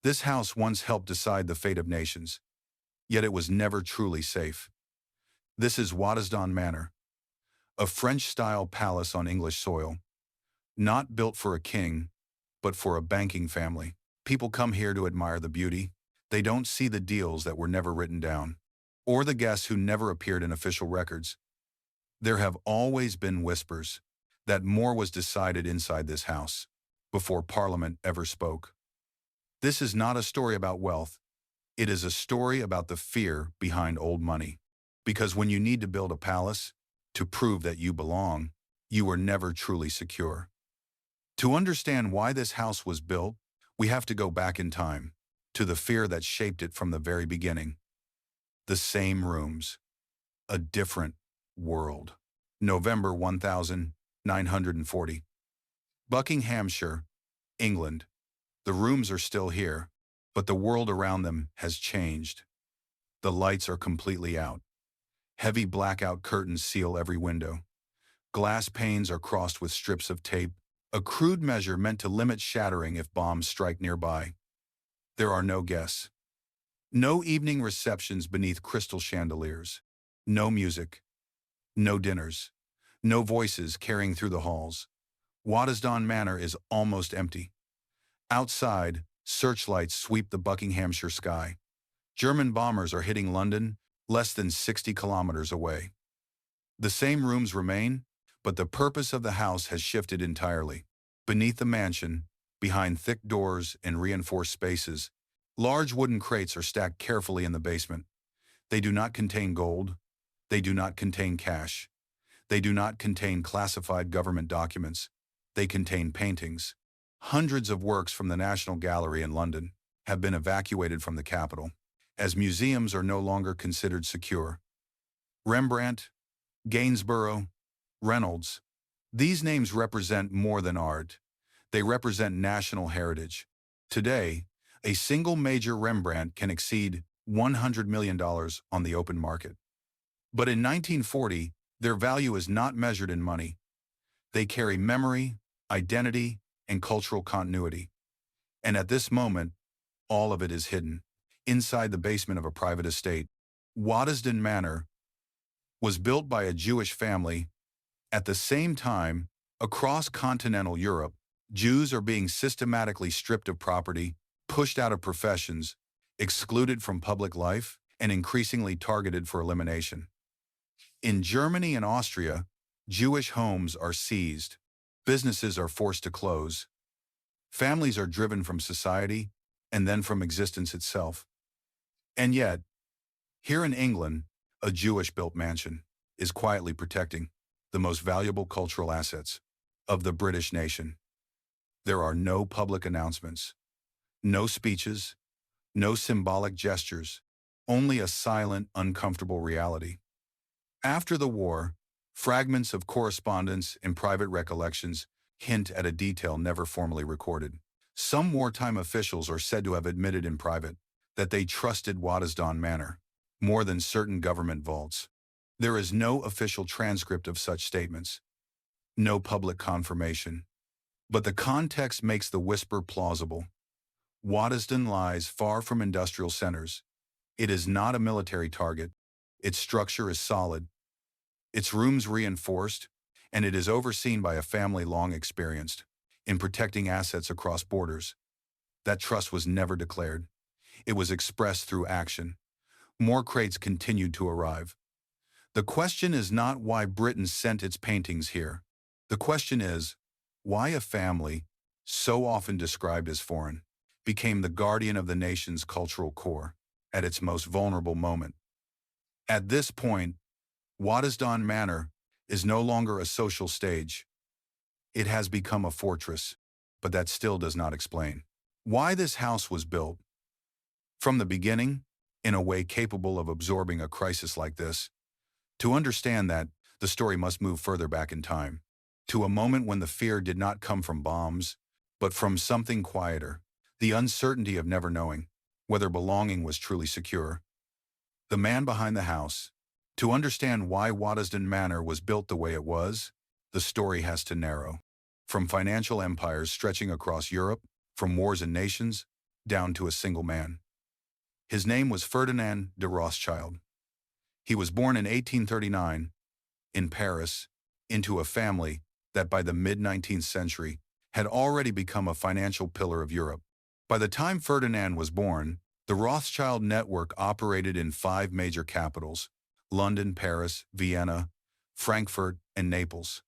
This house once helped decide the fate of nations, yet it was never truly safe. This is Waddesdon Manor, a French-style palace on English soil, not built for a king, but for a banking family. People come here to admire the beauty. They don't see the deals that were never written down, or the guests who never appeared in official records. There have always been whispers that more was decided inside this house, before Parliament ever spoke. This is not a story about wealth. It is a story about the fear behind old money. Because when you need to build a palace, to prove that you belong, you are never truly secure. To understand why this house was built, we have to go back in time, to the fear that shaped it from the very beginning. The same rooms, a different world. November 1940. Buckinghamshire, England. The rooms are still here, but the world around them has changed. The lights are completely out. Heavy blackout curtains seal every window. Glass panes are crossed with strips of tape, a crude measure meant to limit shattering if bombs strike nearby. There are no guests. No evening receptions beneath crystal chandeliers. No music. No dinners. No voices carrying through the halls. Waddesdon Manor is almost empty. Outside, searchlights sweep the Buckinghamshire sky. German bombers are hitting London, less than 60 kilometers away. The same rooms remain, but the purpose of the house has shifted entirely. Beneath the mansion, behind thick doors and reinforced spaces, large wooden crates are stacked carefully in the basement. They do not contain gold. They do not contain cash. They do not contain classified government documents. They contain paintings. Hundreds of works from the National Gallery in London have been evacuated from the capital, as museums are no longer considered secure. Rembrandt, Gainsborough, Reynolds. These names represent more than art. They represent national heritage. Today, a single major Rembrandt can exceed $100 million on the open market. But in 1940, their value is not measured in money. They carry memory, identity, and cultural continuity. And at this moment, all of it is hidden. Inside the basement of a private estate, Waddesdon Manor was built by a Jewish family. At the same time, across continental Europe, Jews are being systematically stripped of property, pushed out of professions, excluded from public life, and increasingly targeted for elimination. In Germany and Austria, Jewish homes are seized. Businesses are forced to close. Families are driven from society and then from existence itself. And yet, here in England, a Jewish-built mansion is quietly protecting the most valuable cultural assets of the British nation. There are no public announcements, no speeches, no symbolic gestures, only a silent, uncomfortable reality. After the war, fragments of correspondence and private recollections hint at a detail never formally recorded. Some wartime officials are said to have admitted in private that they trusted Waddesdon Manor more than certain government vaults. There is no official transcript of such statements, no public confirmation. But the context makes the whisper plausible. Waddesdon lies far from industrial centers. It is not a military target. Its structure is solid. Its rooms reinforced, and it is overseen by a family long experienced in protecting assets across borders. That trust was never declared. It was expressed through action. More crates continued to arrive. The question is not why Britain sent its paintings here. The question is, why a family, so often described as foreign, became the guardian of the nation's cultural core at its most vulnerable moment. At this point, Waddesdon Manor is no longer a social stage. It has become a fortress, but that still does not explain why this house was built. From the beginning, in a way capable of absorbing a crisis like this, to understand that, the story must move further back in time, to a moment when the fear did not come from bombs, but from something quieter, the uncertainty of never knowing whether belonging was truly secure. The man behind the house. To understand why Waddesdon Manor was built the way it was, the story has to narrow. From financial empires stretching across Europe, from wars and nations, down to a single man. His name was Ferdinand de Rothschild. He was born in 1839 in Paris into a family that by the mid-19th century had already become a financial pillar of Europe. By the time Ferdinand was born, the Rothschild network operated in 5 major capitals: London, Paris, Vienna, Frankfurt, and Naples.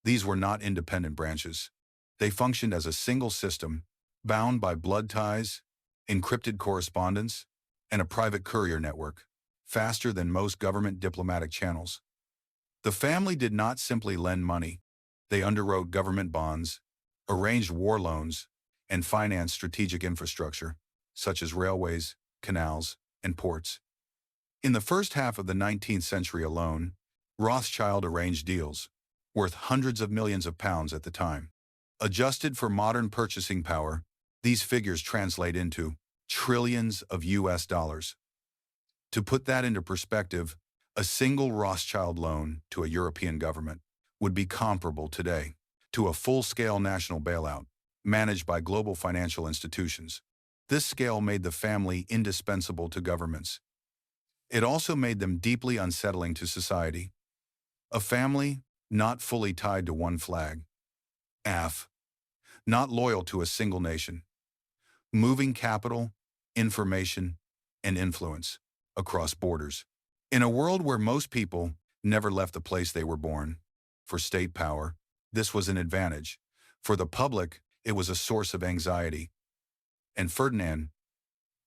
These were not independent branches. They functioned as a single system, bound by blood ties, encrypted correspondence, and a private courier network, faster than most government diplomatic channels. The family did not simply lend money. They underwrote government bonds, arranged war loans, and financed strategic infrastructure, such as railways, canals, and ports. In the first half of the 19th century alone, Rothschild arranged deals, worth hundreds of millions of pounds at the time. Adjusted for modern purchasing power, these figures translate into trillions of US dollars. To put that into perspective, a single Rothschild loan to a European government would be comparable today to a full-scale national bailout managed by global financial institutions. This scale made the family indispensable to governments. It also made them deeply unsettling to society. A family not fully tied to one flag. Not loyal to a single nation. Moving capital, information, and influence across borders. In a world where most people never left the place they were born, for state power, this was an advantage. For the public, it was a source of anxiety. And Ferdinand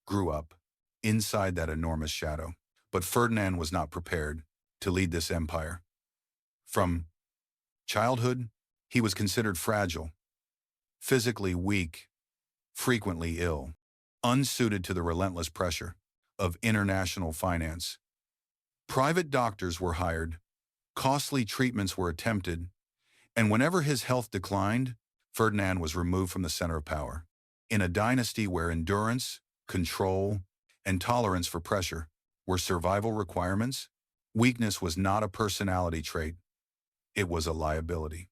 grew up inside that enormous shadow. But Ferdinand was not prepared to lead this empire. From childhood, he was considered fragile, physically weak, frequently ill, unsuited to the relentless pressure of international finance. Private doctors were hired, costly treatments were attempted, and whenever his health declined, Ferdinand was removed from the center of power. In a dynasty where endurance, control, and tolerance for pressure were survival requirements, weakness was not a personality trait, it was a liability.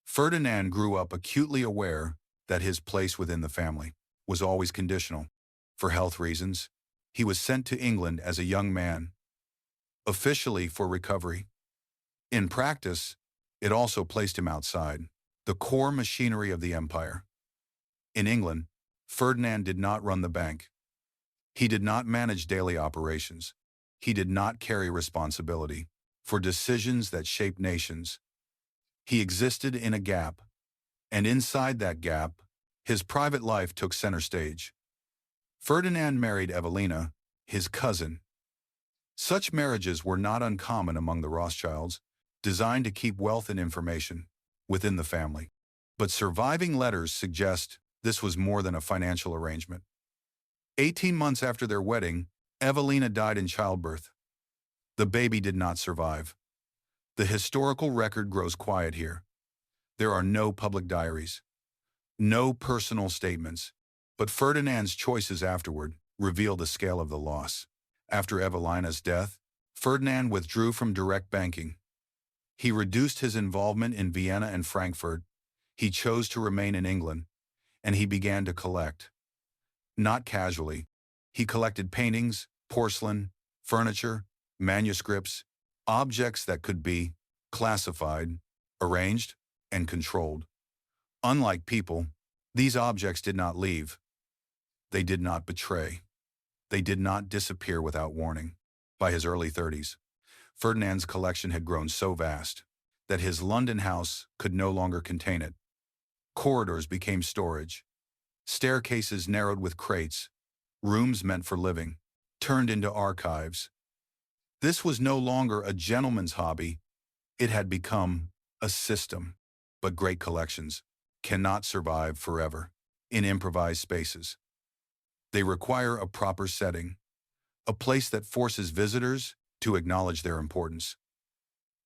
Ferdinand grew up acutely aware that his place within the family was always conditional. For health reasons, he was sent to England as a young man, officially for recovery. In practice, it also placed him outside the core machinery of the empire. In England, Ferdinand did not run the bank. He did not manage daily operations. He did not carry responsibility for decisions that shaped nations. He existed in a gap, and inside that gap, his private life took center stage. Ferdinand married Evelina, his cousin. Such marriages were not uncommon among the Rothschilds, designed to keep wealth and information within the family. But surviving letters suggest this was more than a financial arrangement. 18 months after their wedding, Evelina died in childbirth. The baby did not survive. The historical record grows quiet here. There are no public diaries, no personal statements, but Ferdinand's choices afterward reveal the scale of the loss. After Evelina's death, Ferdinand withdrew from direct banking. He reduced his involvement in Vienna and Frankfurt. He chose to remain in England, and he began to collect. Not casually, he collected paintings, porcelain, furniture, manuscripts, objects that could be classified, arranged, and controlled. Unlike people, these objects did not leave. They did not betray. They did not disappear without warning. By his early 30s, Ferdinand's collection had grown so vast that his London house could no longer contain it. Corridors became storage. Staircases narrowed with crates. Rooms meant for living turned into archives. This was no longer a gentleman's hobby. It had become a system. But great collections cannot survive forever in improvised spaces. They require a proper setting, a place that forces visitors to acknowledge their importance.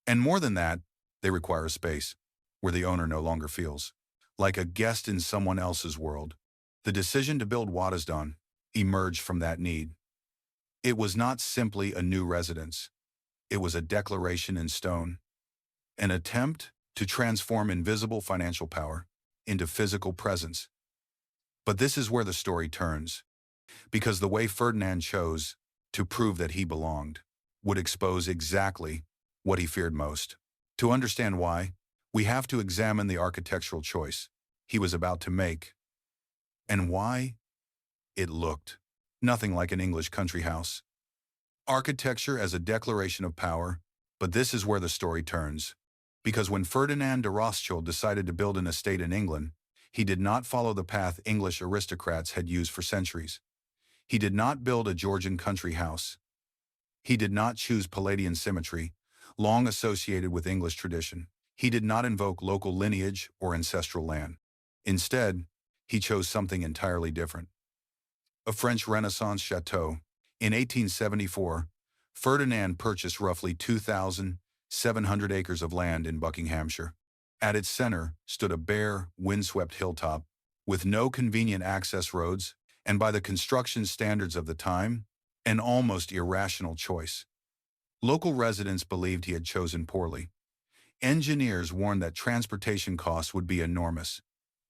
And more than that, they require a space where the owner no longer feels like a guest in someone else's world. The decision to build Waddesdon emerged from that need. It was not simply a new residence. It was a declaration in stone, an attempt to transform invisible financial power into physical presence. But this is where the story turns, because the way Ferdinand chose to prove that he belonged would expose exactly what he feared most. To understand why, we have to examine the architectural choice he was about to make, and why it looked nothing like an English country house. Architecture as a declaration of power, but this is where the story turns. Because when Ferdinand de Rothschild decided to build an estate in England, he did not follow the path English aristocrats had used for centuries. He did not build a Georgian country house. He did not choose Palladian symmetry, long associated with English tradition. He did not invoke local lineage or ancestral land. Instead, he chose something entirely different. A French Renaissance chateau. In 1874, Ferdinand purchased roughly 2,700 acres of land in Buckinghamshire. At its center stood a bare, windswept hilltop, with no convenient access roads, and by the construction standards of the time, an almost irrational choice. Local residents believed he had chosen poorly. Engineers warned that transportation costs would be enormous.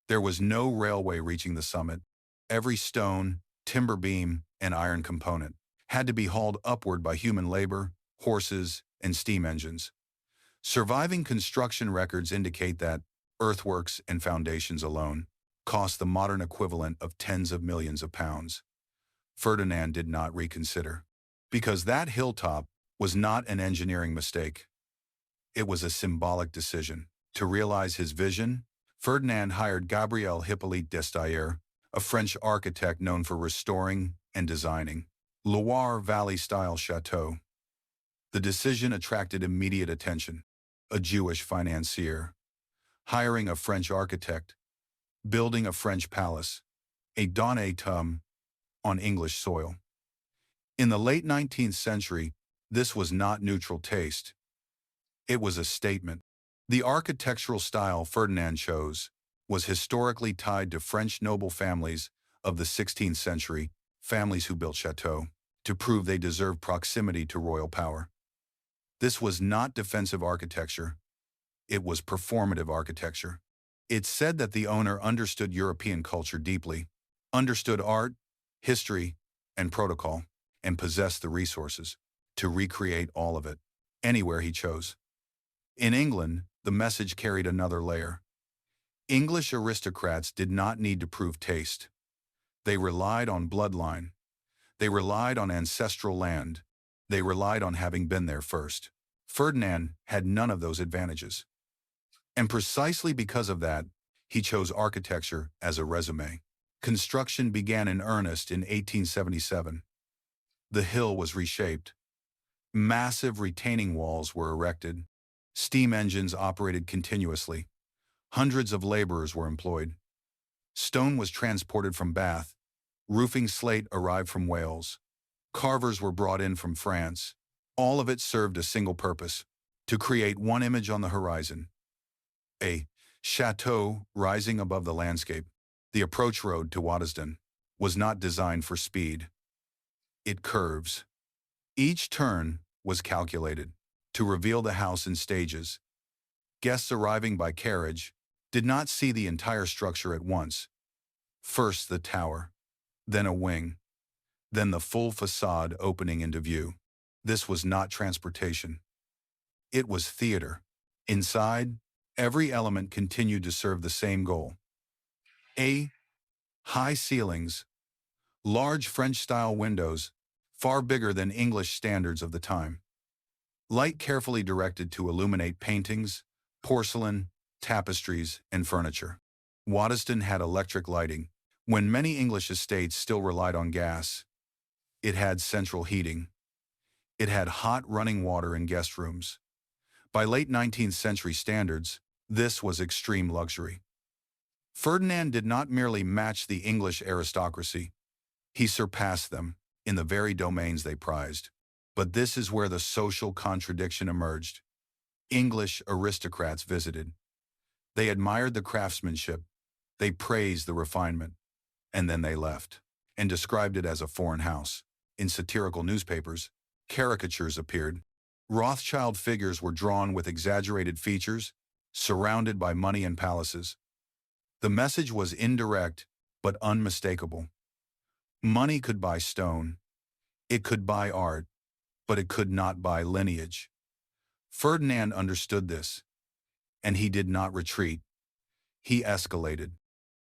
There was no railway reaching the summit. Every stone, timber beam, and iron component had to be hauled upward by human labor, horses, and steam engines. Surviving construction records indicate that earthworks and foundations alone cost the modern equivalent of tens of millions of pounds. Ferdinand did not reconsider, because that hilltop was not an engineering mistake. It was a symbolic decision. To realize his vision, Ferdinand hired Gabriel Hippolyte d'Estaing, a French architect known for restoring and designing Loire Valley-style chateaux. The decision attracted immediate attention. A Jewish financier, hiring a French architect, building a French palace, a don état on English soil. In the late 19th century, this was not neutral taste. It was a statement. The architectural style Ferdinand chose was historically tied to French noble families of the 16th century, families who built chateaux, to prove they deserved proximity to royal power. This was not defensive architecture. It was performative architecture. It said that the owner understood European culture deeply, understood art, history, and protocol, and possessed the resources to recreate all of it, anywhere he chose. In England, the message carried another layer. English aristocrats did not need to prove taste. They relied on bloodline. They relied on ancestral land. They relied on having been there first. Ferdinand had none of those advantages. And precisely because of that, he chose architecture as a resume. Construction began in earnest in 1877. The hill was reshaped. Massive retaining walls were erected. Steam engines operated continuously. Hundreds of laborers were employed. Stone was transported from Bath. Roofing slate arrived from Wales. Carvers were brought in from France. All of it served a single purpose: to create one image on the horizon. A chateau rising above the landscape. The approach road to Waddesdon was not designed for speed. It curves. Each turn was calculated to reveal the house in stages. Guests arriving by carriage did not see the entire structure at once. First the tower, then a wing, then the full façade opening into view. This was not transportation. It was theater. Inside, every element continued to serve the same goal. A. High ceilings, large French-style windows, far bigger than English standards of the time. Light carefully directed to illuminate paintings, porcelain, tapestries, and furniture. Waddesdon had electric lighting. When many English estates still relied on gas, it had central heating. It had hot running water in guest rooms. By late 19th century standards, this was extreme luxury. Ferdinand did not merely match the English aristocracy. He surpassed them in the very domains they prized. But this is where the social contradiction emerged. English aristocrats visited. They admired the craftsmanship, they praised the refinement, and then they left, and described it as a foreign house. In satirical newspapers, caricatures appeared. Rothschild figures were drawn with exaggerated features, surrounded by money and palaces. The message was indirect but unmistakable. Money could buy stone, it could buy art, but it could not buy lineage. Ferdinand understood this, and he did not retreat. He escalated.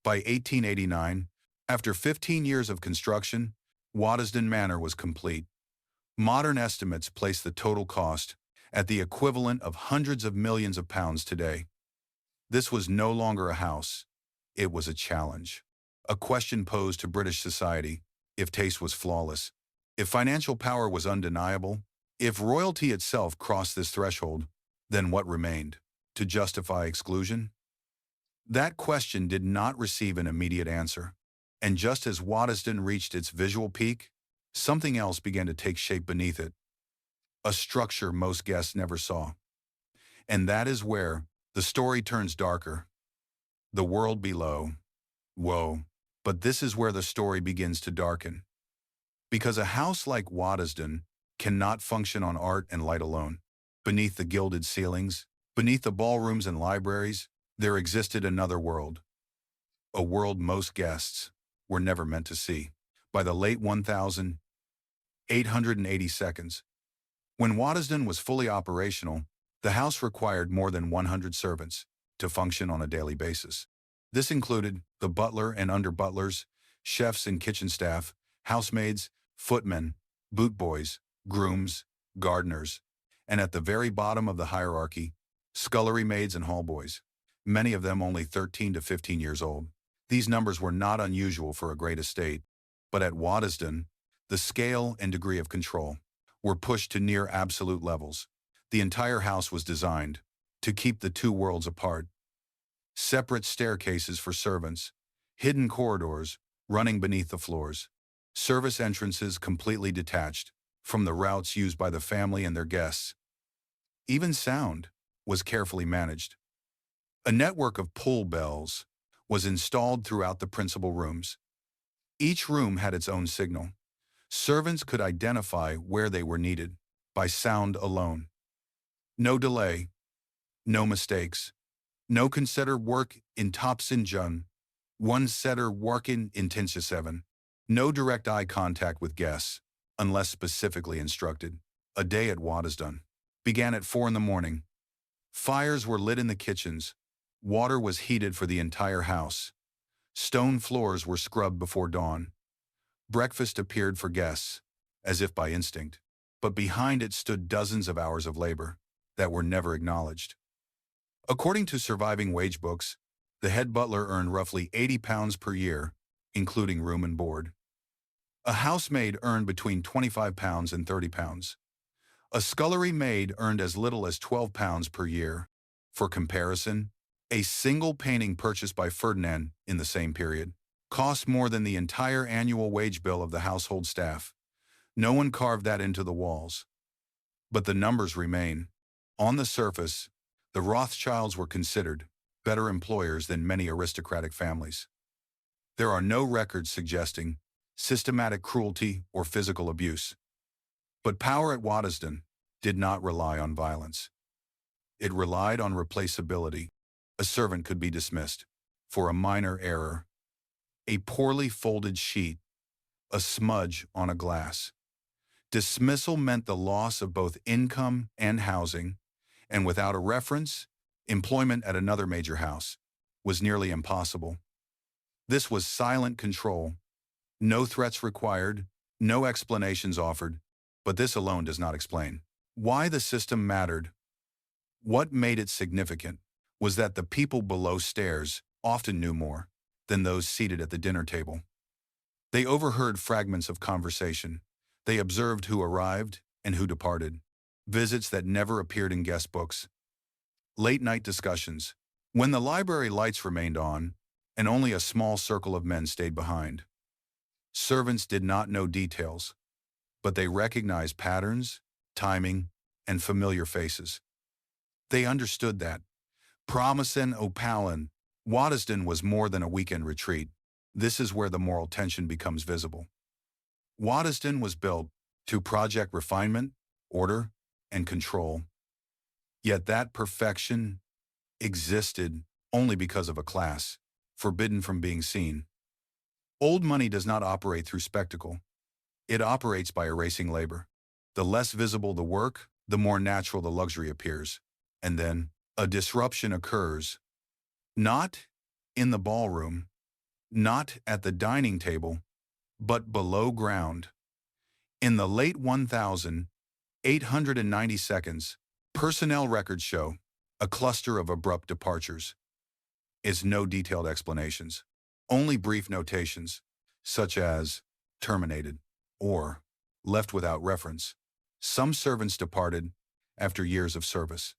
By 1889, after 15 years of construction, Waddesdon Manor was complete. Modern estimates place the total cost at the equivalent of hundreds of millions of pounds today. This was no longer a house. It was a challenge. A question posed to British society: if taste was flawless, if financial power was undeniable, if royalty itself crossed this threshold, then what remained? To justify exclusion? That question did not receive an immediate answer. And just as Waddesdon reached its visual peak, something else began to take shape beneath it. A structure most guests never saw. And that is where the story turns darker. The world below. Whoa. But this is where the story begins to darken. Because a house like Waddesdon cannot function on art and light alone. Beneath the gilded ceilings, beneath the ballrooms and libraries, there existed another world. A world most guests were never meant to see. By the late 1882, when Waddesdon was fully operational, the house required more than 100 servants to function on a daily basis. This included the butler and under-butlers, chefs and kitchen staff, housemaids, footmen, bootboys, grooms, gardeners, and at the very bottom of the hierarchy, scullery maids and hallboys, many of them only 13 to 15 years old. These numbers were not unusual for a great estate, but at Waddesdon, the scale and degree of control were pushed to near absolute levels. The entire house was designed to keep the two worlds apart. Separate staircases for servants, hidden corridors running beneath the floors, service entrances completely detached from the routes used by the family and their guests. Even sound was carefully managed. A network of pull bells was installed throughout the principal rooms. Each room had its own signal. Servants could identify where they were needed by sound alone. No delay, no mistakes, no consider work in Topsin Jun, one setter working in Tinsha 7. No direct eye contact with guests, unless specifically instructed. A day at Waddesdon began at 4 in the morning. Fires were lit in the kitchens. Water was heated for the entire house. Stone floors were scrubbed before dawn. Breakfast appeared for guests, as if by instinct, but behind it stood dozens of hours of labor that were never acknowledged. According to surviving wage books, the head butler earned roughly £80 per year, including room and board. A housemaid earned between £25 and £30. A scullery maid earned as little as £12 per year. For comparison, a single painting purchased by Ferdinand in the same period cost more than the entire annual wage bill of the household staff. No one carved that into the walls. But the numbers remain. On the surface, the Rothschilds were considered better employers than many aristocratic families. There are no records suggesting systematic cruelty or physical abuse. But power at Waddesdon did not rely on violence. It relied on replaceability. A servant could be dismissed for a minor error, a poorly folded sheet, a smudge on a glass. Dismissal meant the loss of both income and housing, and without a reference, employment at another major house was nearly impossible. This was silent control. No threats required, no explanations offered, but this alone does not explain why the system mattered. What made it significant was that the people below stairs often knew more than those seated at the dinner table. They overheard fragments of conversation. They observed who arrived and who departed, visits that never appeared in guest books. Late-night discussions, when the library lights remained on and only a small circle of men stayed behind. Servants did not know details, but they recognized patterns, timing, and familiar faces. They understood that Promising Opalin, Waddesdon was more than a weekend retreat. This is where the moral tension becomes visible. Waddesdon was built to project refinement, order, and control. Yet that perfection existed only because of a class forbidden from being seen. Old money does not operate through spectacle. It operates by erasing labor. The less visible the work, the more natural the luxury appears. And then, a disruption occurs. Not in the ballroom, not at the dining table, but below ground. In the late 1890 seconds, personnel records show a cluster of abrupt departures. It's no detailed explanations, only brief notations, such as terminated or left without reference. Some servants departed after years of service.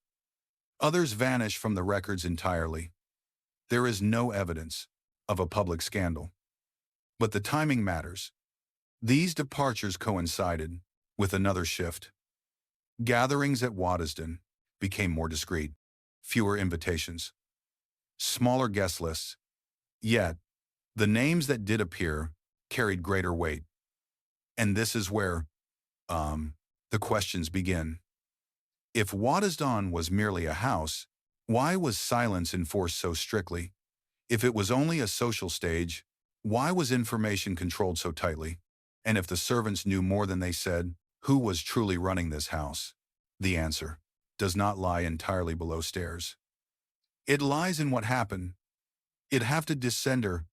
Others vanish from the records entirely. There is no evidence of a public scandal. But the timing matters. These departures coincided with another shift. Gatherings at Waddesdon became more discreet, fewer invitations, smaller guest lists. Yet, the names that did appear carried greater weight. And this is where, the questions begin. If Waddesdon was merely a house, why was silence enforced so strictly? If it was only a social stage, why was information controlled so tightly? And if the servants knew more than they said, who was truly running this house? The answer does not lie entirely below stairs. It lies in what happened. It have to descender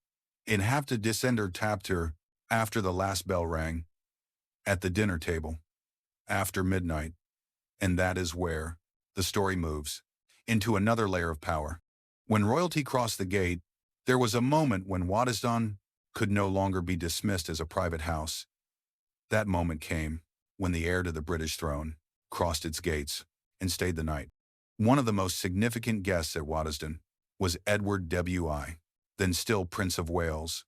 tapped her after the last bell rang, at the dinner table, after midnight. And that is where the story moves into another layer of power. When royalty crossed the gate, there was a moment when Waddesdon could no longer be dismissed as a private house. That moment came when the heir to the British throne crossed its gates and stayed the night. One of the most significant guests at Waddesdon was Edward W.I., then still Prince of Wales.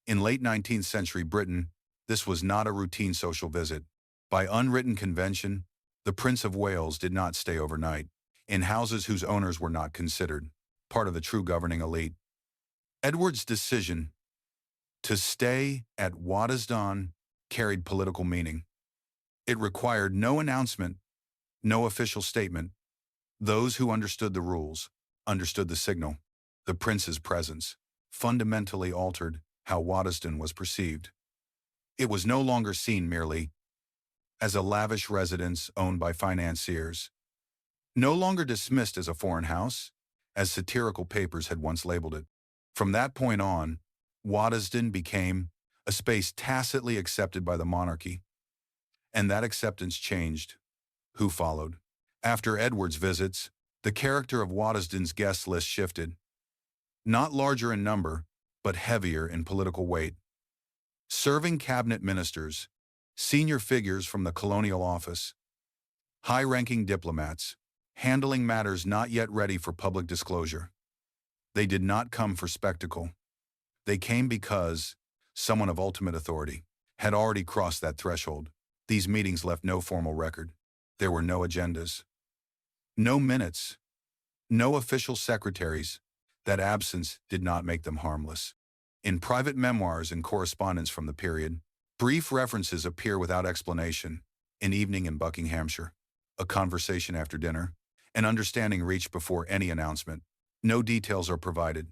In late 19th century Britain, this was not a routine social visit. By unwritten convention, the Prince of Wales did not stay overnight in houses whose owners were not considered part of the true governing elite. Edward's decision to stay at Waddesdon carried political meaning. It required no announcement, no official statement. Those who understood the rules understood the signal. The prince's presence fundamentally altered how Waddesdon was perceived. It was no longer seen merely as a lavish residence owned by financiers, no longer dismissed as a foreign house, as satirical papers had once labeled it. From that point on, Waddesdon became a space tacitly accepted by the monarchy. And that acceptance changed. Who followed? After Edward's visits, the character of Waddesdon's guest list shifted. Not larger in number, but heavier in political weight. Serving cabinet ministers, senior figures from the colonial office, high-ranking diplomats, handling matters not yet ready for public disclosure. They did not come for spectacle. They came because someone of ultimate authority had already crossed that threshold. These meetings left no formal record. There were no agendas, no minutes, no official secretaries. That absence did not make them harmless. In private memoirs and correspondence from the period, brief references appear without explanation. An evening in Buckinghamshire, a conversation after dinner, an understanding reached before any announcement. No details are provided.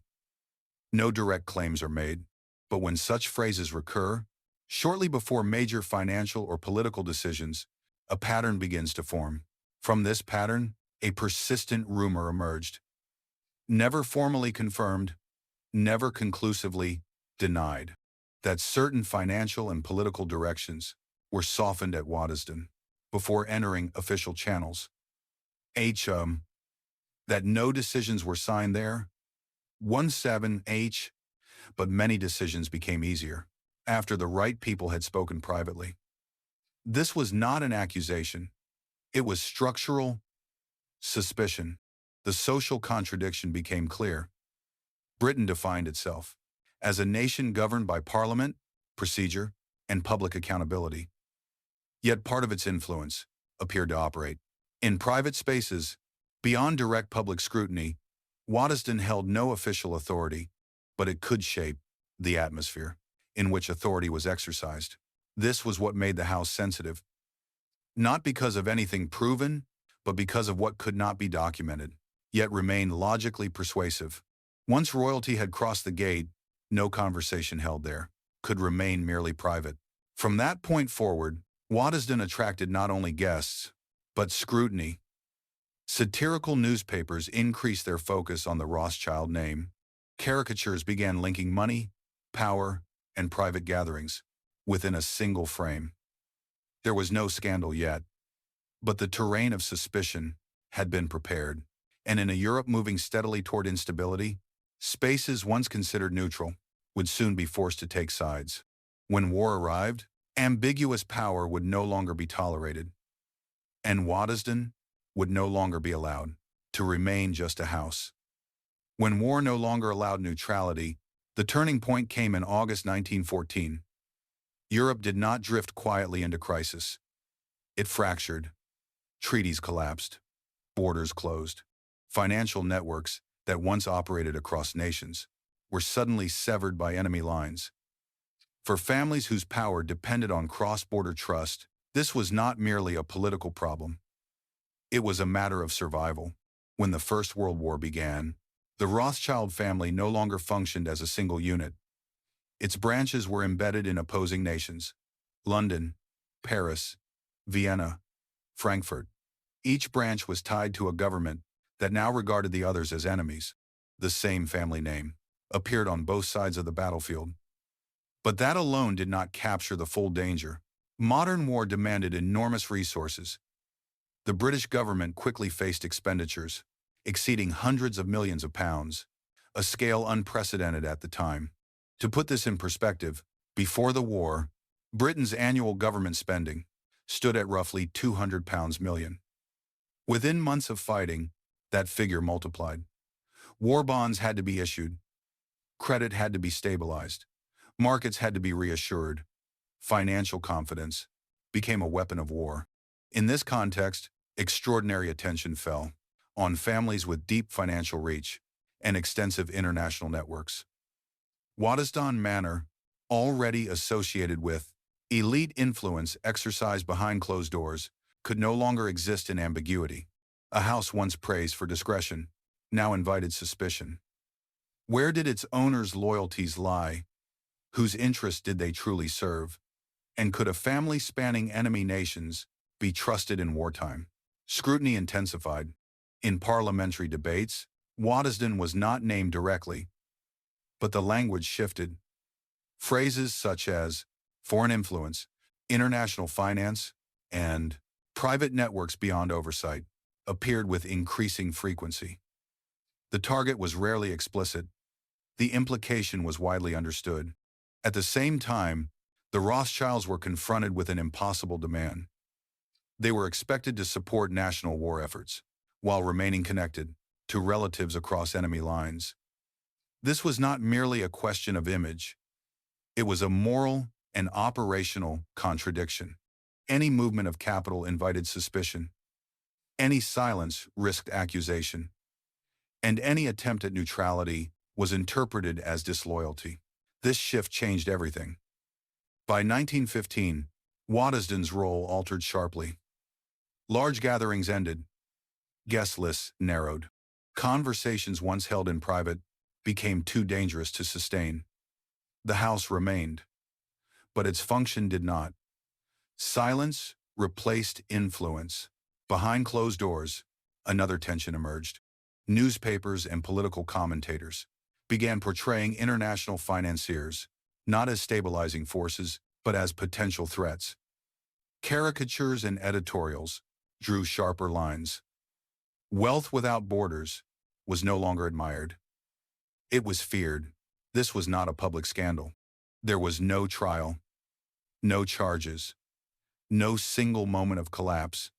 No direct claims are made. But when such phrases recur, shortly before major financial or political decisions, a pattern begins to form. From this pattern, a persistent rumor emerged. Never formally confirmed, never conclusively denied, that certain financial and political directions were softened at Waddesdon before entering official channels. That no decisions were signed there. 17H, but many decisions became easier after the right people had spoken privately. This was not an accusation. It was structural suspicion. The social contradiction became clear. Britain defined itself as a nation governed by parliament, procedure, and public accountability. Yet part of its influence appeared to operate in private spaces beyond direct public scrutiny. Waddesdon held no official authority, but it could shape the atmosphere in which authority was exercised. This was what made the house sensitive, not because of anything proven, but because of what could not be documented, yet remained logically persuasive. Once royalty had crossed the gate, No conversation held there could remain merely private. From that point forward, Waddesdon attracted not only guests, but scrutiny. Satirical newspapers increased their focus on the Rothschild name. Caricatures began linking money, power, and private gatherings within a single frame. There was no scandal yet, but the terrain of suspicion had been prepared. And in a Europe moving steadily toward instability, spaces once considered neutral would soon be forced to take sides. When war arrived, ambiguous power would no longer be tolerated, and Waddesdon would no longer be allowed to remain just a house. When war no longer allowed neutrality, the turning point came in August 1914. Europe did not drift quietly into crisis. It fractured. Treaties collapsed. Borders closed. Financial networks that once operated across nations were suddenly severed by enemy lines. For families whose power depended on cross-border trust, this was not merely a political problem. It was a matter of survival. When the First World War began, the Rothschild family no longer functioned as a single unit. Its branches were embedded in opposing nations: London, Paris, Vienna, Frankfurt. Each branch was tied to a government that now regarded the others as enemies. The same family name appeared on both sides of the battlefield. But that alone did not capture the full danger. Modern war demanded enormous resources. The British government quickly faced expenditures exceeding hundreds of millions of pounds, a scale unprecedented at the time. To put this in perspective, before the war, Britain's annual government spending stood at roughly £200 million. Within months of fighting, that figure multiplied. War bonds had to be issued. Credit had to be stabilized. Markets had to be reassured. Financial confidence became a weapon of war. In this context, extraordinary attention fell on families with deep financial reach and extensive international networks. Waddesdon Manor, already associated with elite influence exercised behind closed doors, could no longer exist in ambiguity. A house once praised for discretion now invited suspicion. Where did its owners' loyalties lie? Whose interests did they truly serve? And could a family spanning enemy nations be trusted in wartime? Scrutiny intensified. In parliamentary debates, Waddesdon was not named directly, but the language shifted. Phrases such as foreign influence, international finance, and private networks beyond oversight appeared with increasing frequency. The target was rarely explicit. The implication was widely understood. At the same time, the Rothschilds were confronted with an impossible demand. They were expected to support national war efforts, while remaining connected to relatives across enemy lines. This was not merely a question of image. It was a moral and operational contradiction. Any movement of capital invited suspicion. Any silence risked accusation. And any attempt at neutrality was interpreted as disloyalty. This shift changed everything. By 1915, Waddesdon's role altered sharply. Large gatherings ended. Guest lists narrowed. Conversations once held in private became too dangerous to sustain. The house remained, but its function did not. Silence replaced influence. Behind closed doors, another tension emerged. Newspapers and political commentators began portraying international financiers not as stabilizing forces, but as potential threats. Caricatures and editorials drew sharper lines. Wealth without borders was no longer admired. It was feared. This was not a public scandal. There was no trial, no charges, no single moment of collapse,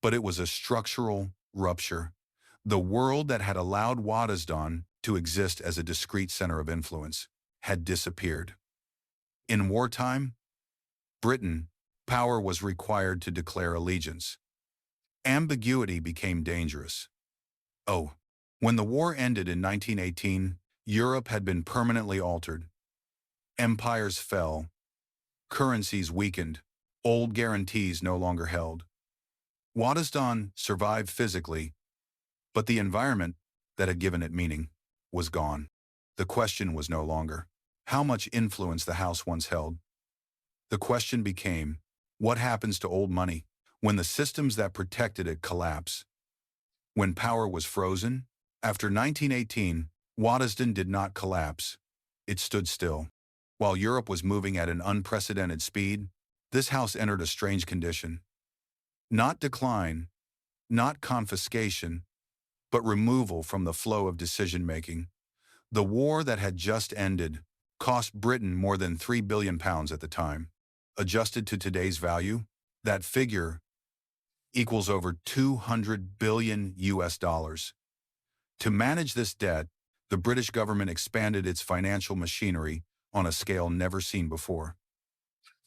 but it was a structural rupture. The world that had allowed Waddesdon to exist as a discrete center of influence had disappeared. In wartime, Britain, power was required to declare allegiance. Ambiguity became dangerous. Oh, when the war ended in 1918, Europe had been permanently altered. Empires fell. Currencies weakened. Old guarantees no longer held. Waddesdon survived physically, but the environment that had given it meaning was gone. The question was no longer, how much influence the house once held. The question became, what happens to old money when the systems that protected it collapse? When power was frozen? After 1918, Waddesdon did not collapse. It stood still. While Europe was moving at an unprecedented speed, this house entered a strange condition. Not decline, not confiscation, but removal from the flow of decision-making. The war that had just ended cost Britain more than £3 billion at the time. Adjusted to today's value, that figure equals over 200 billion US dollars. To manage this debt, the British government expanded its financial machinery on a scale never seen before.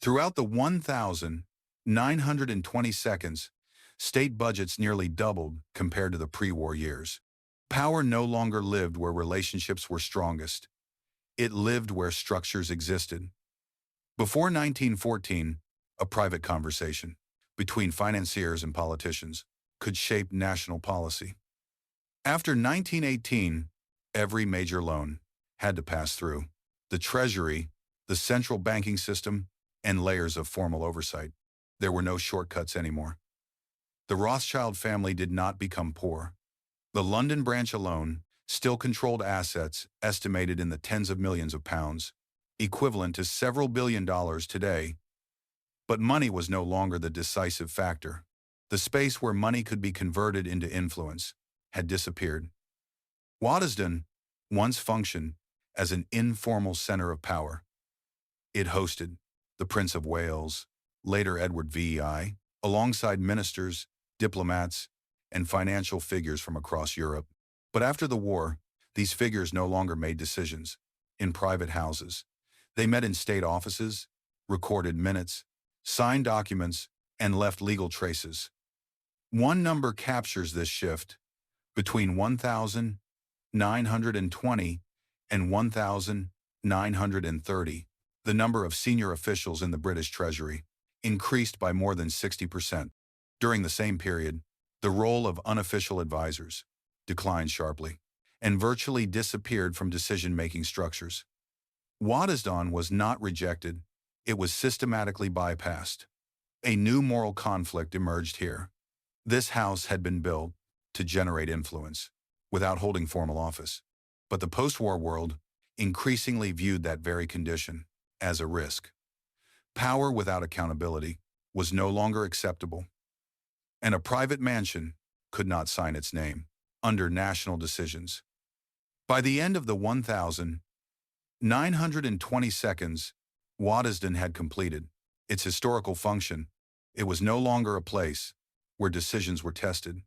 Throughout the 1,920 seconds, state budgets nearly doubled compared to the pre-war years. Power no longer lived where relationships were strongest. It lived where structures existed. Before 1914, a private conversation between financiers and politicians could shape national policy. After 1918, every major loan had to pass through the Treasury, the central banking system, and layers of formal oversight. There were no shortcuts anymore. The Rothschild family did not become poor. The London branch alone still controlled assets estimated in the tens of millions of pounds, equivalent to several $billion today. But money was no longer the decisive factor. The space where money could be converted into influence had disappeared. Waddesdon once functioned as an informal center of power. It hosted the Prince of Wales, later Edward VI, alongside ministers, diplomats, and financial figures from across Europe. But after the war, these figures no longer made decisions in private houses. They met in state offices, recorded minutes, signed documents, and left legal traces. One number captures this shift: between 1,920 and 1,930, the number of senior officials in the British Treasury increased by more than 60%. During the same period, the role of unofficial advisors declined sharply and virtually disappeared from decision-making structures. Waddesdon was not rejected, it was systematically bypassed. A new moral conflict emerged here. This house had been built to generate influence without holding formal office. But the post-war world increasingly viewed that very condition as a risk. Power without accountability was no longer acceptable, and a private mansion could not sign its name under national decisions. By the end of the 1,920 seconds, Waddesdon had completed its historical function. It was no longer a place where decisions were tested.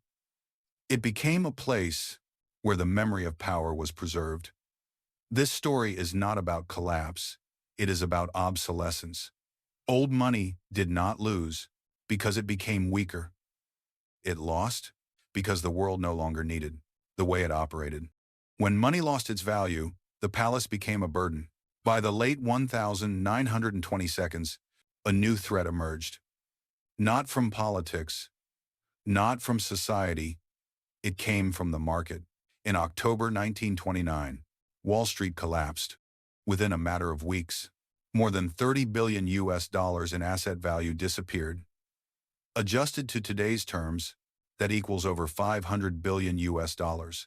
It became a place where the memory of power was preserved. This story is not about collapse, it is about obsolescence. Old money did not lose because it became weaker. It lost because the world no longer needed the way it operated. When money lost its value, the palace became a burden. By the late 1,920 seconds, a new threat emerged. Not from politics, not from society, it came from the market. In October 1929, Wall Street collapsed. Within a matter of weeks, more than 30 billion US dollars in asset value disappeared. Adjusted to today's terms, that equals over 500 billion US dollars.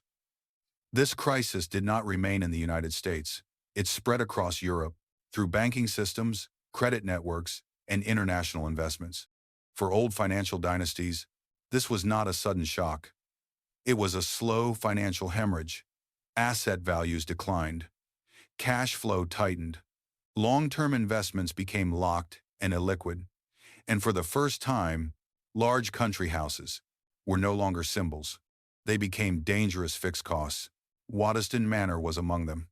This crisis did not remain in the United States. It spread across Europe through banking systems, credit networks, and international investments. For old financial dynasties, this was not a sudden shock. It was a slow financial hemorrhage. Asset values declined. Cash flow tightened. Long-term investments became locked and illiquid. And for the first time, large country houses were no longer symbols. They became dangerous fixed costs. Waddesdon Manor was among them.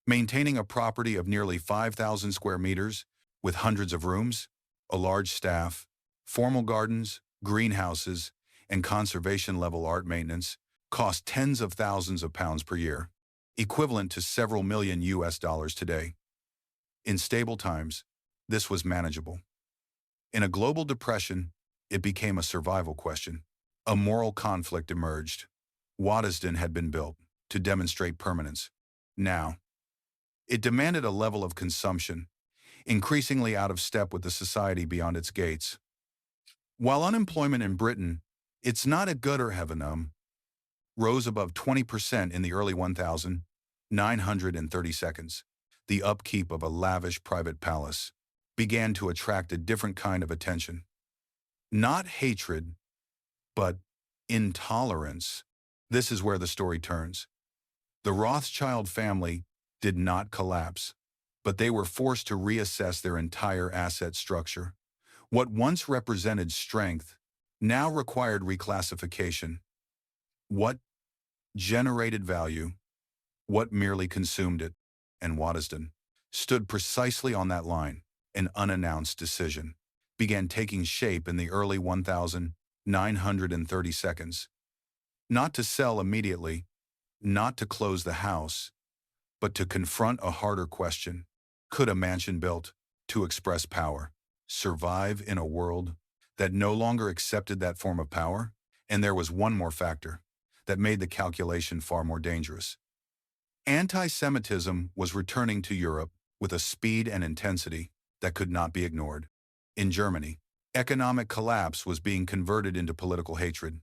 Maintaining a property of nearly 5,000 square meters with hundreds of rooms, a large staff, formal gardens, greenhouses, and conservation-level art maintenance cost tens of thousands of pounds per year, equivalent to several million US dollars today. In stable times, this was manageable. In a global depression, it became a survival question. A moral conflict emerged. Waddesdon had been built to demonstrate permanence. Now, It demanded a level of consumption, increasingly out of step with the society beyond its gates. While unemployment in Britain, it's not a good or heaven, rose above 20% in the early 1930s, the upkeep of a lavish private palace began to attract a different kind of attention. Not hatred, but intolerance. This is where the story turns. The Rothschild family did not collapse, but they were forced to reassess their entire asset structure. What once represented strength now required reclassification. What generated value, what merely consumed it, and Waddesdon stood precisely on that line. An unannounced decision began taking shape in the early 1930s. Not to sell immediately, not to close the house, but to confront a harder question. Could a mansion built to express power survive in a world that no longer accepted that form of power? And there was one more factor that made the calculation far more dangerous. Anti-Semitism was returning to Europe with a speed and intensity that could not be ignored. In Germany, economic collapse was being converted into political hatred.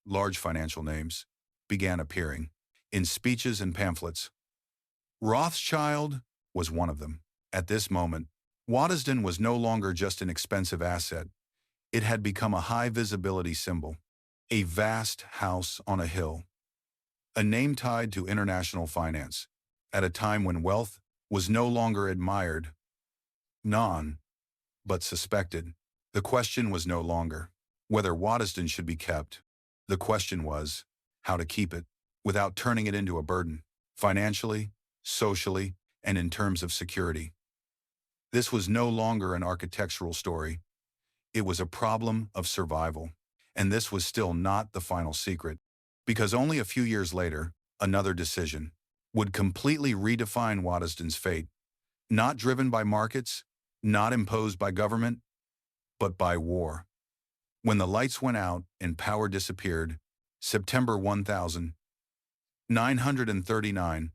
Large financial names began appearing in speeches and pamphlets. Rothschild was one of them. At this moment, Waddesdon was no longer just an expensive asset. It had become a high-visibility symbol, a vast house on a hill, a name tied to international finance, at a time when wealth was no longer admired, but suspected. The question was no longer whether Waddesdon should be kept. The question was how to keep it without turning it into a burden, financially, socially, and in terms of security. This was no longer an architectural story. It was a problem of survival. And this was still not the final secret, because only a few years later, another decision would completely redefine Waddesdon's fate, not driven by markets, not imposed by government, but by war. When the lights went out and power disappeared, September 1939,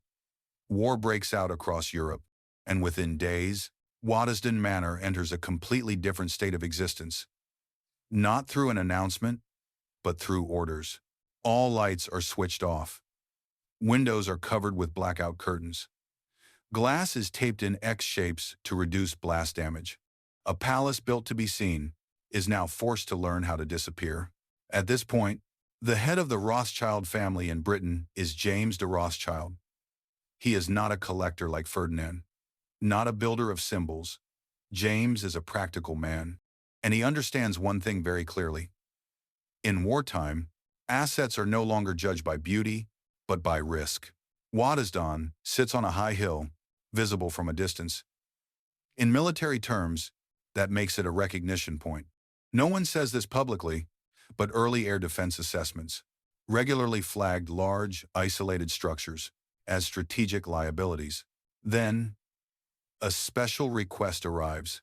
war breaks out across Europe, and within days, Waddesdon Manor enters a completely different state of existence. Not through an announcement, but through orders. All lights are switched off. Windows are covered with blackout curtains. Glass is taped in X shapes to reduce blast damage. A palace built to be seen is now forced to learn how to disappear. At this point, the head of the Rothschild family in Britain is James de Rothschild. He is not a collector like Ferdinand, not a builder of symbols. James is a practical man, and he understands one thing very clearly. In wartime, assets are no longer judged by beauty, but by risk. Waddesdon sits on a high hill, visible from a distance. In military terms, that makes it a recognition point. No one says this publicly, but early air defense assessments regularly flagged large, isolated structures as strategic liabilities. Then, a special request arrives.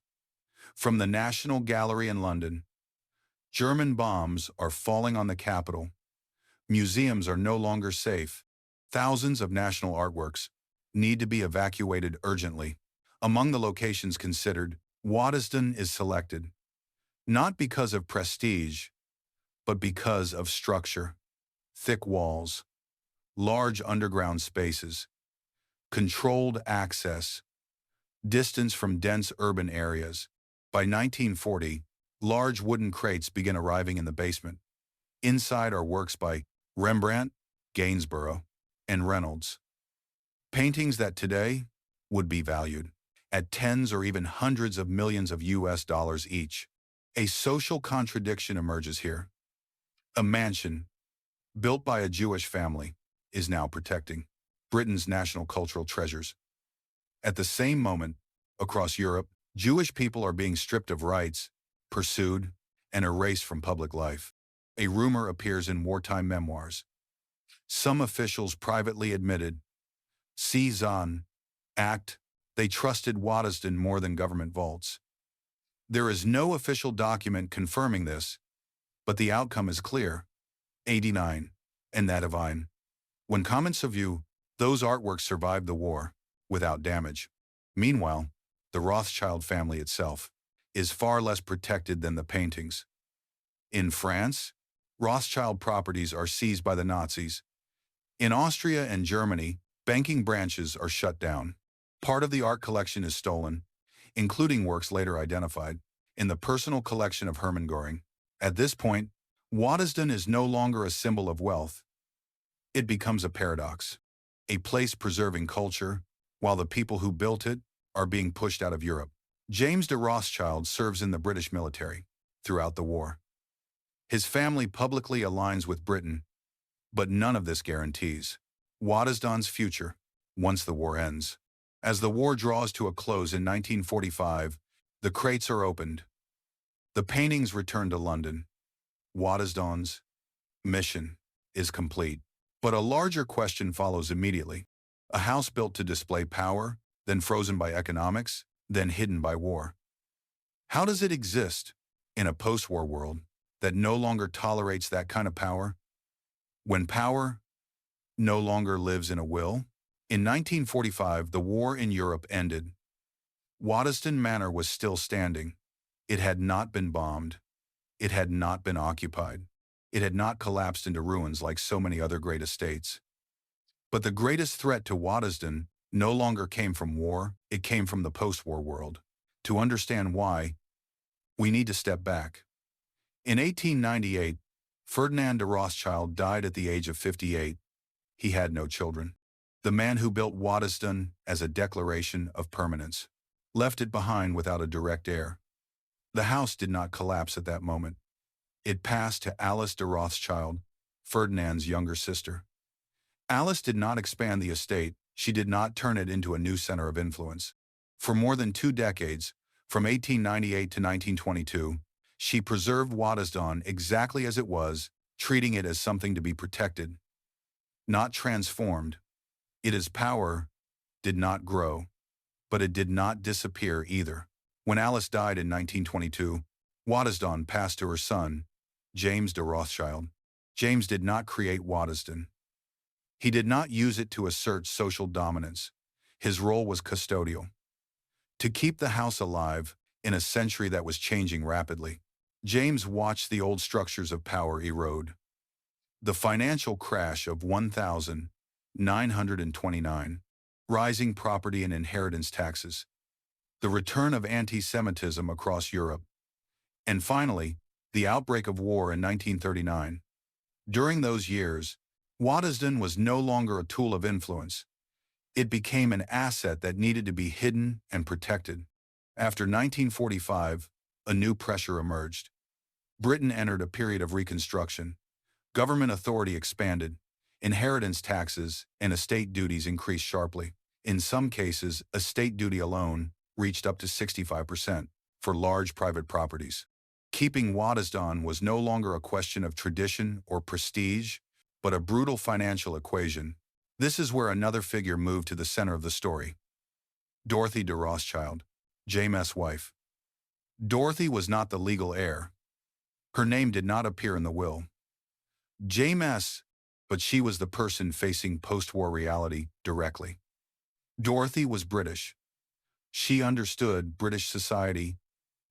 From the National Gallery in London, German bombs are falling on the capital. Museums are no longer safe. Thousands of national artworks need to be evacuated urgently. Among the locations considered, Waddesdon is selected, not because of prestige, but because of structure. Thick walls, large underground spaces, controlled access, distance from dense urban areas. By 1940, large wooden crates begin arriving in the basement. Inside are works by Rembrandt, Gainsborough, and Reynolds. Paintings that today would be valued at tens or even hundreds of millions of US dollars each. A social contradiction emerges here. A mansion, built by a Jewish family, is now protecting Britain's national cultural treasures. At the same moment, across Europe, Jewish people are being stripped of rights, pursued, and erased from public life. A rumor appears in wartime memoirs. Some officials privately admitted, Cezanne Act, they trusted Waddesdon more than government vaults. There is no official document confirming this, but the outcome is clear. 89, and that divine. When comments of you, those artworks survived the war. without damage. Meanwhile, the Rothschild family itself is far less protected than the paintings. In France, Rothschild properties are seized by the Nazis. In Austria and Germany, banking branches are shut down. Part of the art collection is stolen, including works later identified in the personal collection of Hermann Göring. At this point, Waddesdon is no longer a symbol of wealth. It becomes a paradox, a place preserving culture, while the people who built it are being pushed out of Europe. James de Rothschild serves in the British military throughout the war. His family publicly aligns with Britain, but none of this guarantees Waddesdon's future once the war ends. As the war draws to a close in 1945, the crates are opened. The paintings return to London. Waddesdon's mission is complete. But a larger question follows immediately. A house built to display power, then frozen by economics, then hidden by war. How does it exist in a post-war world that no longer tolerates that kind of power? When power no longer lives in a will? In 1945, the war in Europe ended. Waddesdon Manor was still standing. It had not been bombed. It had not been occupied. It had not collapsed into ruins like so many other great estates. But the greatest threat to Waddesdon no longer came from war, it came from the post-war world. To understand why, we need to step back. In 1898, Ferdinand de Rothschild died at the age of 58. He had no children. The man who built Waddesdon as a declaration of permanence left it behind without a direct heir. The house did not collapse at that moment. It passed to Alice de Rothschild, Ferdinand's younger sister. Alice did not expand the estate. She did not turn it into a new center of influence. For more than 2 decades, from 1898 to 1922, she preserved Waddesdon exactly as it was, treating it as something to be protected, not transformed. Its power did not grow, but it did not disappear either. When Alice died in 1922, Waddesdon passed to her son, James de Rothschild. James did not create Waddesdon. He did not use it to assert social dominance. His role was custodial, to keep the house alive in a century that was changing rapidly. James watched the old structures of power erode. The financial crash of 1929, rising property and inheritance taxes, the return of anti-Semitism across Europe, and finally, the outbreak of war in 1939. During those years, Waddesdon was no longer a tool of influence. It became an asset that needed to be hidden and protected. After 1945, a new pressure emerged. Britain entered a period of reconstruction. Government authority expanded. Inheritance taxes and estate duties increased sharply. In some cases, estate duty alone reached up to 65% for large private properties. Keeping Waddesdon was no longer a question of tradition or prestige, but a brutal financial equation. This is where another figure moved to the center of the story. Dorothy de Rothschild, James's wife. Dorothy was not the legal heir. Her name did not appear in the will. James, but she was the person facing post-war reality directly. Dorothy was British. She understood British society,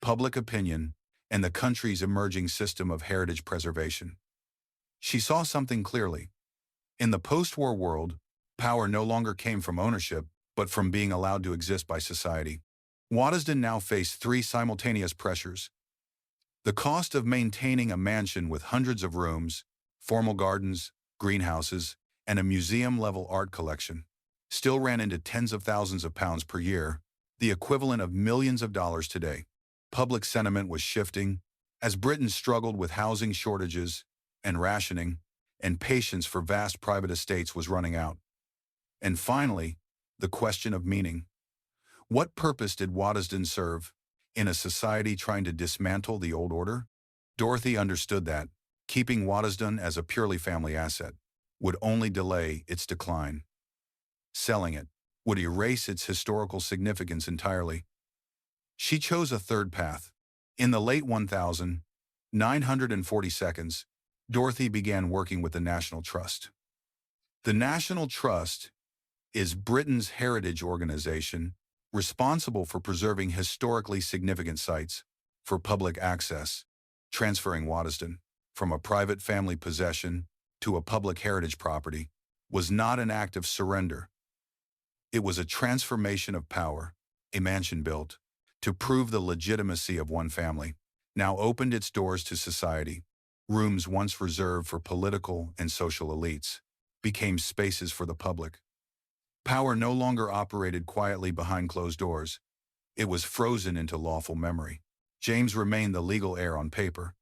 public opinion, and the country's emerging system of heritage preservation. She saw something clearly. In the post-war world, power no longer came from ownership, but from being allowed to exist by society. Waddesdon now faced 3 simultaneous pressures. The cost of maintaining a mansion with hundreds of rooms, formal gardens, greenhouses, and a museum-level art collection still ran into tens of thousands of pounds per year, the equivalent of millions of dollars today. Public sentiment was shifting as Britain struggled with housing shortages and rationing, and patience for vast private estates was running out. And finally, the question of meaning. What purpose did Waddesdon serve in a society trying to dismantle the old order? Dorothy understood that keeping Waddesdon as a purely family asset would only delay its decline. Selling it would erase its historical significance entirely. She chose a third path. In the late 1942s, Dorothy began working with the National Trust. The National Trust is Britain's heritage organization responsible for preserving historically significant sites for public access. Transferring Waddesdon from a private family possession to a public heritage property was not an act of surrender. It was a transformation of power. A mansion built to prove the legitimacy of one family now opened its doors to society. Rooms once reserved for political and social elites became spaces for the public. Power no longer operated quietly behind closed doors. It was frozen into lawful memory. James remained the legal heir on paper.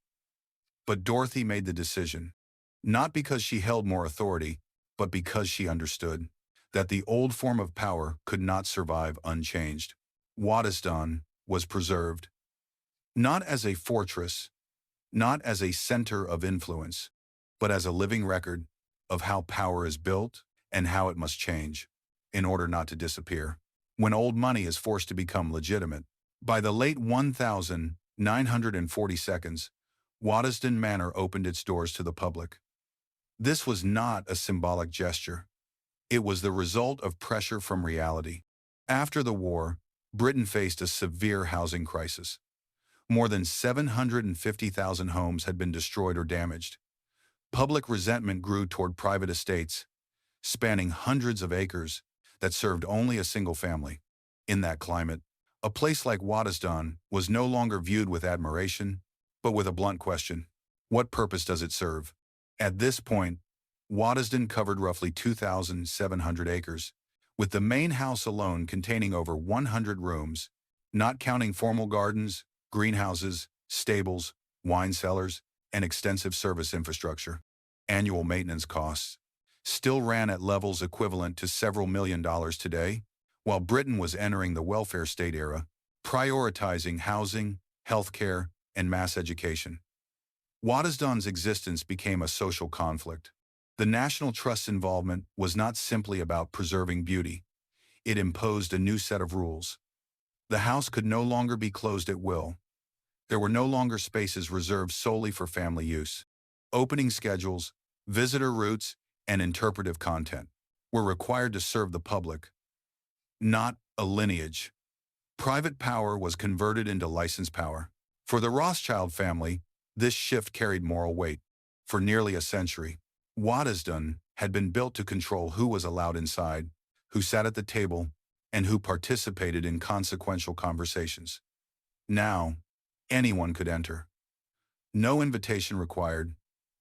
But Dorothy made the decision, not because she held more authority, but because she understood that the old form of power could not survive unchanged. Waddesdon was preserved, not as a fortress, not as a center of influence, but as a living record of how power is built and how it must change in order not to disappear. When old money is forced to become legitimate, by the late 1940s, Waddesdon Manor opened its doors to the public. This was not a symbolic gesture. It was the result of pressure from reality. After the war, Britain faced a severe housing crisis. More than 750,000 homes had been destroyed or damaged. Public resentment grew toward private estates, spanning hundreds of acres that served only a single family. In that climate, a place like Waddesdon was no longer viewed with admiration, but with a blunt question: what purpose does it serve? At this point, Waddesdon covered roughly 2,700 acres, with the main house alone containing over 100 rooms, not counting formal gardens, greenhouses, stables, wine cellars, and extensive service infrastructure. Annual maintenance costs still ran at levels equivalent to several $1,000,000 today, while Britain was entering the welfare state era, prioritizing housing, healthcare, and mass education. Waddesdon's existence became a social conflict. The National Trust's involvement was not simply about preserving beauty. It imposed a new set of rules. The house could no longer be closed at will. There were no longer spaces reserved solely for family use. Opening schedules, visitor routes, and interpretive content were required to serve the public, not a lineage. Private power was converted into licensed power. For the Rothschild family, this shift carried moral weight. For nearly a century, Waddesdon had been built to control who was allowed inside, who sat at the table, and who participated in consequential conversations. Now, anyone could enter. No invitation required,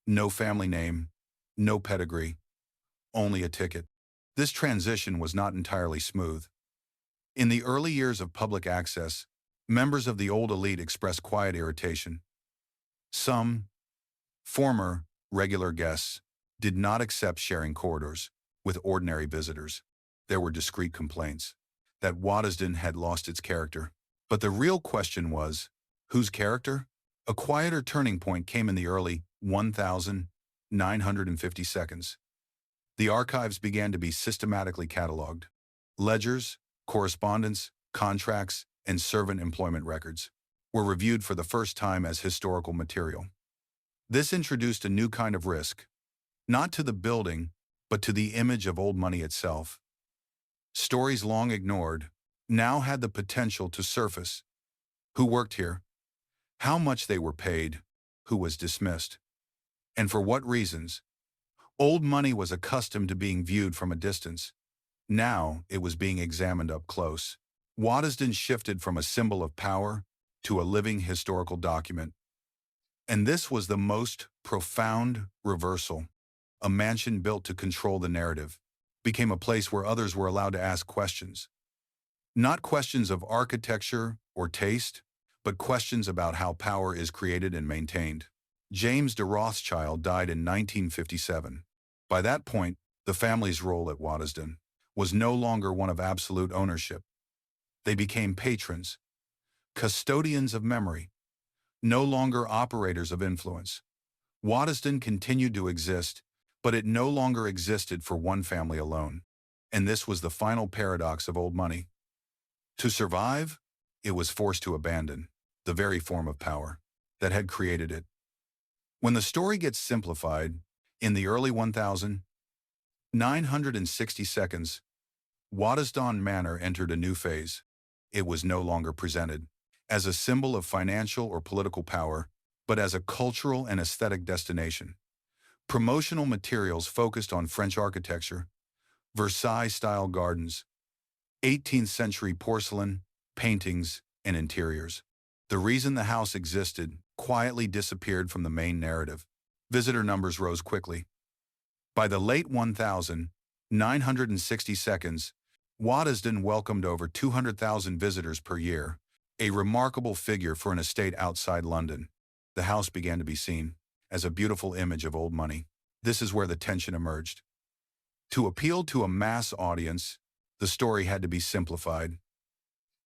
no family name, no pedigree, only a ticket. This transition was not entirely smooth. In the early years of public access, members of the old elite expressed quiet irritation. Some, former regular guests, did not accept sharing corridors with ordinary visitors. There were discreet complaints that Waddesdon had lost its character. But the real question was, whose character? A quieter turning point came in the early 1950s. The archives began to be systematically cataloged. Ledgers, correspondence, contracts, and servant employment records were reviewed for the first time as historical material. This introduced a new kind of risk, not to the building, but to the image of old money itself. Stories long ignored now had the potential to surface. Who worked here? How much they were paid? Who was dismissed? And for what reasons? Old money was accustomed to being viewed from a distance. Now it was being examined up close. Waddesdon shifted from a symbol of power to a living historical document. And this was the most profound reversal. A mansion built to control the narrative became a place where others were allowed to ask questions. Not questions of architecture or taste, but questions about how power is created and maintained. James de Rothschild died in 1957. By that point, the family's role at Waddesdon was no longer one of absolute ownership. They became patrons, custodians of memory, no longer operators of influence. Waddesdon continued to exist, but it no longer existed for one family alone. And this was the final paradox of old money. To survive, it was forced to abandon the very form of power that had created it. When the story gets simplified, in the early 1960s, Waddesdon Manor entered a new phase. It was no longer presented as a symbol of financial or political power, but as a cultural and aesthetic destination. Promotional materials focused on French architecture, Versailles-style gardens, 18th-century porcelain, paintings, and interiors. The reason the house existed quietly disappeared from the main narrative. Visitor numbers rose quickly. By the late 1960s, Waddesdon welcomed over 200,000 visitors per year, a remarkable figure for an estate outside London. The house began to be seen as a beautiful image of old money. This is where the tension emerged. To appeal to a mass audience, the story had to be simplified.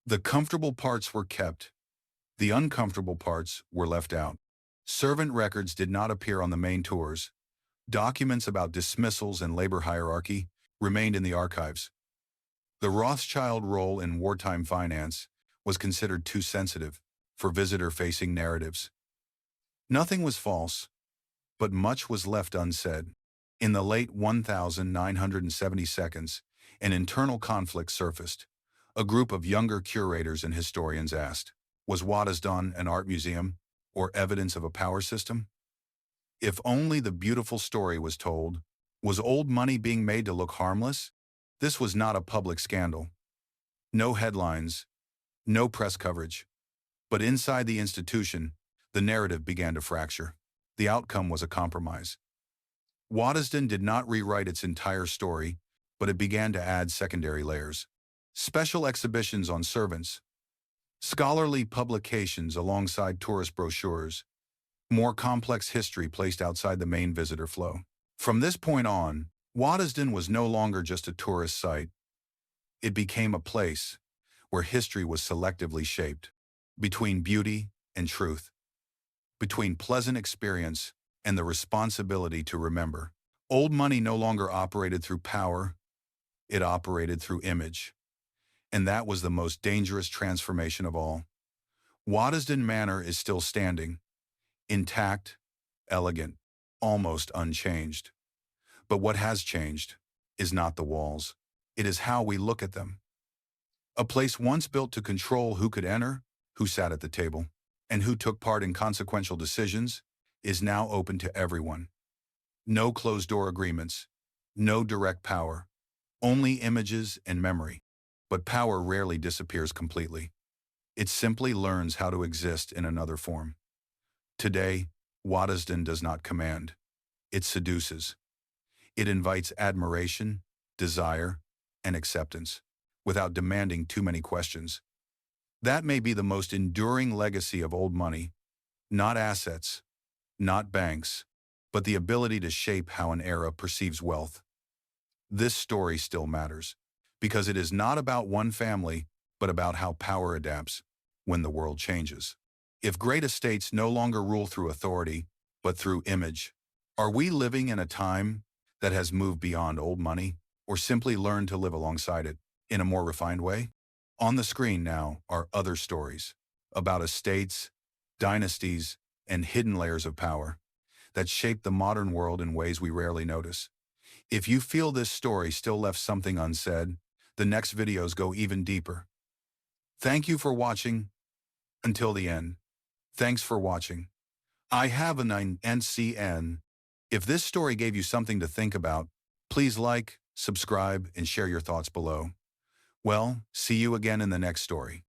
The comfortable parts were kept. The uncomfortable parts were left out. Servant records did not appear on the main tours. Documents about dismissals and labor hierarchy remained in the archives. The Rothschild role in wartime finance was considered too sensitive for visitor-facing narratives. Nothing was false, but much was left unsaid. In the late 1970s, an internal conflict surfaced. A group of younger curators and historians asked, was Waddesdon an art museum or evidence of a power system? If only the beautiful story was told, was old money being made to look harmless? This was not a public scandal. No headlines, no press coverage. But inside the institution, the narrative began to fracture. The outcome was a compromise. Waddesdon did not rewrite its entire story, but it began to add secondary layers. Special exhibitions on servants, scholarly publications alongside tourist brochures, more complex history placed outside the main visitor flow. From this point on, Waddesdon was no longer just a tourist site. It became a place where history was selectively shaped, between beauty and truth, between pleasant experience and the responsibility to remember. Old money no longer operated through power, it operated through image. And that was the most dangerous transformation of all. Waddesdon Manor is still standing, intact, elegant, almost unchanged. But what has changed is not the walls. It is how we look at them. A place once built to control who could enter, who sat at the table, and who took part in consequential decisions, is now open to everyone. No closed-door agreements, no direct power, only images and memory. But power rarely disappears completely. It simply learns how to exist in another form. Today, Waddesdon does not command. It seduces. It invites admiration, desire, and acceptance, without demanding too many questions. That may be the most enduring legacy of old money, not assets, not banks, but the ability to shape how an era perceives wealth. This story still matters, because it is not about one family, but about how power adapts when the world changes. If great estates no longer rule through authority, but through image, are we living in a time that has moved beyond old money, or simply learned to live alongside it in a more refined way? On the screen now are other stories about estates, dynasties, and hidden layers of power that shape the modern world in ways we rarely notice. If you feel this story still left something unsaid, the next videos go even deeper. Thank you for watching until the end. Thanks for watching. I have an NCN. If this story gave you something to think about, please like, subscribe, and share your thoughts below. Well, see you again in the next story.